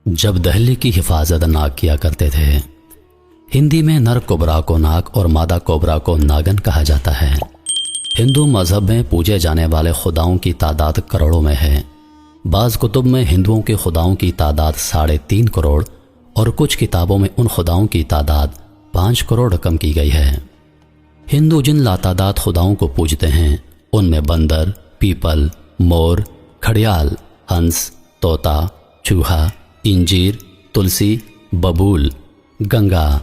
جب دہلی کی حفاظت ناگ کیا کرتے تھے۔ ہندی میں نر کوبرا کو ناگ اور مادہ کوبرا کو ناگن کہا جاتا ہے۔ ہندو مذہب میں پوجے جانے والے خداؤں کی تعداد کروڑوں میں ہے۔ بعض کتب میں ہندوؤں کے خداؤں کی تعداد 3.5 کروڑ اور کچھ کتابوں میں ان خداؤں کی تعداد 5 کروڑ رقم کی گئی ہے۔ ہندو جن لاتعداد خداؤں کو پوجتے ہیں ان میں بندر، پیپل، مور، کھڑیال، ہنس، طوطا، چوہا، انجیر، تلسی، ببول، گنگا،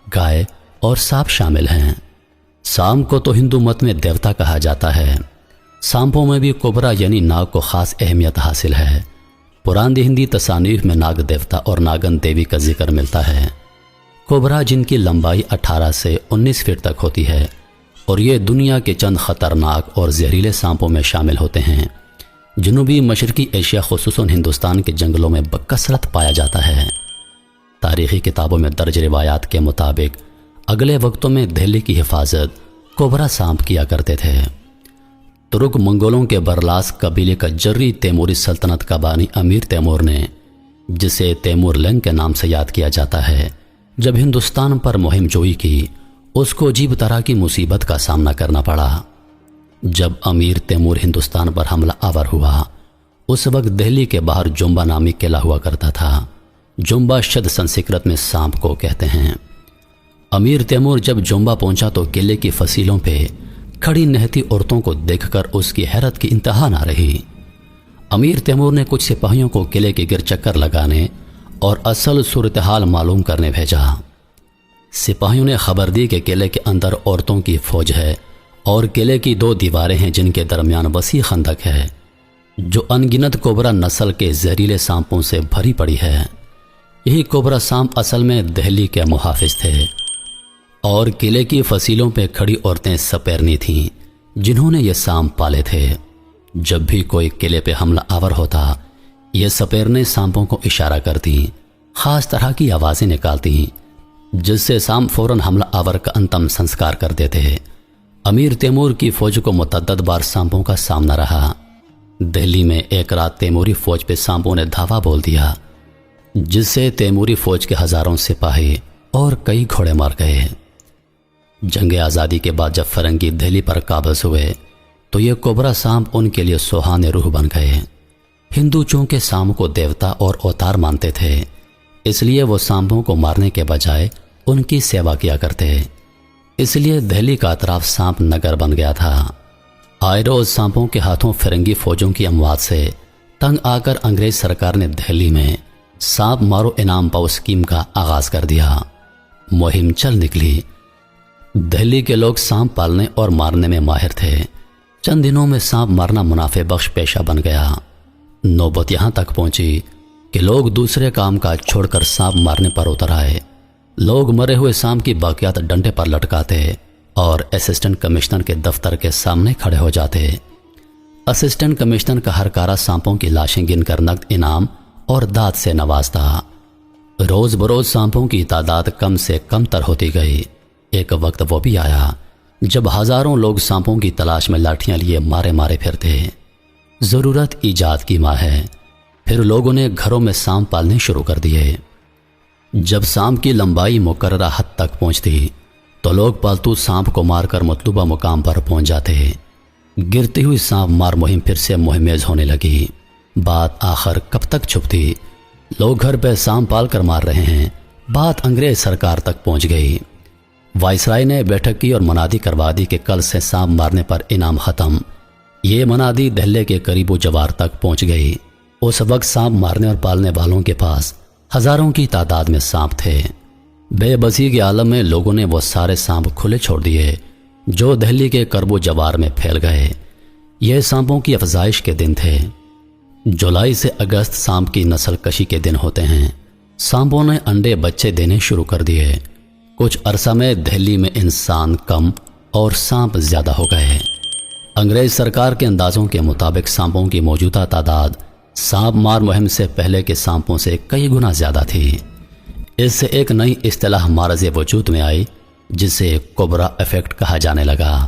گائے اور سانپ شامل ہیں۔ سانپ کو تو ہندو مت میں دیوتا کہا جاتا ہے۔ سانپوں میں بھی کوبرا یعنی ناگ کو خاص اہمیت حاصل ہے۔ پرانی ہندی تصانیف میں ناگ دیوتا اور ناگن دیوی کا ذکر ملتا ہے۔ کوبرا جن کی لمبائی 18 سے 19 فٹ تک ہوتی ہے اور یہ دنیا کے چند خطرناک اور زہریلے سانپوں میں شامل ہوتے ہیں۔ جنوبی مشرقی ایشیا خصوصاً ہندوستان کے جنگلوں میں بکثرت پایا جاتا ہے۔ تاریخی کتابوں میں درج روایات کے مطابق اگلے وقتوں میں دہلی کی حفاظت کوبرا سانپ کیا کرتے تھے۔ ترک منگولوں کے برلاس قبیلے کا جری تیموری سلطنت کا بانی امیر تیمور نے، جسے تیمور لنگ کے نام سے یاد کیا جاتا ہے، جب ہندوستان پر مہم جوئی کی اس کو عجیب طرح کی مصیبت کا سامنا کرنا پڑا۔ جب امیر تیمور ہندوستان پر حملہ آور ہوا اس وقت دہلی کے باہر جمبا نامی قلعہ ہوا کرتا تھا۔ جمبا شد سنسکرت میں سانپ کو کہتے ہیں۔ امیر تیمور جب جمبا پہنچا تو قلعے کی فصیلوں پہ کھڑی نہتی عورتوں کو دیکھ کر اس کی حیرت کی انتہا نہ رہی۔ امیر تیمور نے کچھ سپاہیوں کو قلعے کے گرد چکر لگانے اور اصل صورتحال معلوم کرنے بھیجا۔ سپاہیوں نے خبر دی کہ قلعے کے اندر عورتوں کی فوج ہے اور قلعے کی 2 دیواریں ہیں جن کے درمیان وسیع خندق ہے جو انگنت کوبرا نسل کے زہریلے سانپوں سے بھری پڑی ہے۔ یہی کوبرا سانپ اصل میں دہلی کے محافظ تھے اور قلعے کی فصیلوں پہ کھڑی عورتیں سپیرنی تھیں جنہوں نے یہ سانپ پالے تھے۔ جب بھی کوئی قلعے پہ حملہ آور ہوتا یہ سپیرنے سانپوں کو اشارہ کرتی، خاص طرح کی آوازیں نکالتی جس سے سانپ فوراً حملہ آور کا انتم سنسکار کر دیتے۔ امیر تیمور کی فوج کو متعدد بار سانپوں کا سامنا رہا۔ دہلی میں ایک رات تیموری فوج پہ سانپوں نے دھاوا بول دیا جس سے تیموری فوج کے ہزاروں سپاہی اور کئی گھوڑے مار گئے۔ جنگ آزادی کے بعد جب فرنگی دہلی پر قابض ہوئے تو یہ کوبرا سانپ ان کے لیے سوہانے روح بن گئے۔ ہندو چونکہ سانپ کو دیوتا اور اوتار مانتے تھے اس لیے وہ سانپوں کو مارنے کے بجائے ان کی سیوا کیا کرتے۔ اس لیے دہلی کا اطراف سانپ نگر بن گیا تھا۔ آئے روز سانپوں کے ہاتھوں فرنگی فوجوں کی اموات سے تنگ آ کر انگریز سرکار نے دہلی میں سانپ مارو انعام پاؤ اسکیم کا آغاز کر دیا۔ مہم چل نکلی۔ دہلی کے لوگ سانپ پالنے اور مارنے میں ماہر تھے۔ چند دنوں میں سانپ مارنا منافع بخش پیشہ بن گیا۔ نوبت یہاں تک پہنچی کہ لوگ دوسرے کام کاج چھوڑ کر سانپ مارنے پر اتر آئے۔ لوگ مرے ہوئے سانپ کی باقیات ڈنڈے پر لٹکاتے اور اسسٹنٹ کمشنر کے دفتر کے سامنے کھڑے ہو جاتے۔ اسسٹنٹ کمشنر کا ہر کارا سانپوں کی لاشیں گن کر نقد انعام اور داد سے نوازتا۔ روز بروز سانپوں کی تعداد کم سے کم تر ہوتی گئی۔ ایک وقت وہ بھی آیا جب ہزاروں لوگ سانپوں کی تلاش میں لاٹھیاں لیے مارے مارے پھرتے۔ ضرورت ایجاد کی ماں ہے۔ پھر لوگوں نے گھروں میں سانپ پالنے شروع کر دیے۔ جب سانپ کی لمبائی مقررہ حد تک پہنچتی تو لوگ پالتو سانپ کو مار کر مطلوبہ مقام پر پہنچ جاتے۔ گرتی ہوئی سانپ مار مہم پھر سے مہمیز ہونے لگی۔ بات آخر کب تک چھپتی؟ لوگ گھر پہ سانپ پال کر مار رہے ہیں، بات انگریز سرکار تک پہنچ گئی۔ وائسرائے نے بیٹھک کی اور منادی کروا دی کہ کل سے سانپ مارنے پر انعام ختم۔ یہ منادی دہلی کے قریب و جوار تک پہنچ گئی۔ اس وقت سانپ مارنے اور پالنے والوں کے پاس ہزاروں کی تعداد میں سانپ تھے۔ بے بسی کے عالم میں لوگوں نے وہ سارے سانپ کھلے چھوڑ دیے جو دہلی کے قرب و جوار میں پھیل گئے۔ یہ سانپوں کی افزائش کے دن تھے۔ جولائی سے اگست سانپ کی نسل کشی کے دن ہوتے ہیں۔ سانپوں نے انڈے بچے دینے شروع کر دیے۔ کچھ عرصہ میں دہلی میں انسان کم اور سانپ زیادہ ہو گئے۔ انگریز سرکار کے اندازوں کے مطابق سانپوں کی موجودہ تعداد سانپ مار مہم سے پہلے کے سانپوں سے کئی گنا زیادہ تھی۔ اس سے ایک نئی اصطلاح معرض وجود میں آئی جسے کوبرا ایفیکٹ کہا جانے لگا۔